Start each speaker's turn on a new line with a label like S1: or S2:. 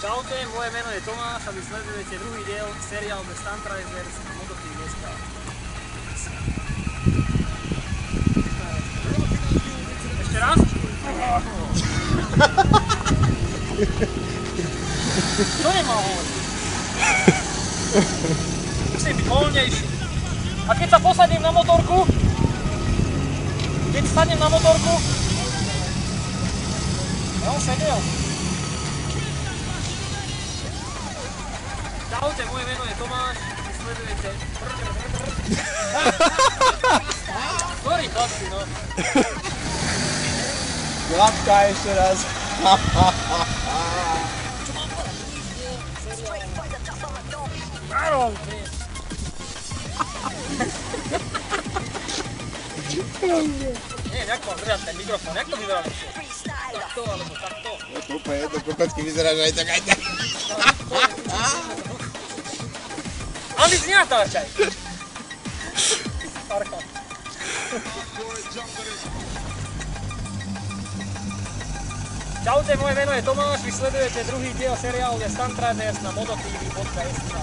S1: Čaute, moje meno je Tomáš a vy sledujete druhý diel seriálu The Stunt Riders na MotoTV.sk. Ešte raz? Čo nemá hovoriť? Musím byť voľnejší. A keď sa posadím na motorku? Keď sadnem na motorku? No, sedel. Čaute, moje meno je Tomáš, vy sledujete... Sorry, chlapci, no.
S2: Klapka ešte raz.
S1: Neviem, jak mám držať ten mikrofón, jak to vyzerá lepšie? Takto, alebo takto?
S2: Je to úplne jedno, kopecky vyzeráš aj tak, aj tak.
S1: Ale ty si nenatáčaj! Parcha. Čaute, moje meno je Tomáš, vy sledujete druhý diel seriálu The Stunt Riders na MotoTV.sk.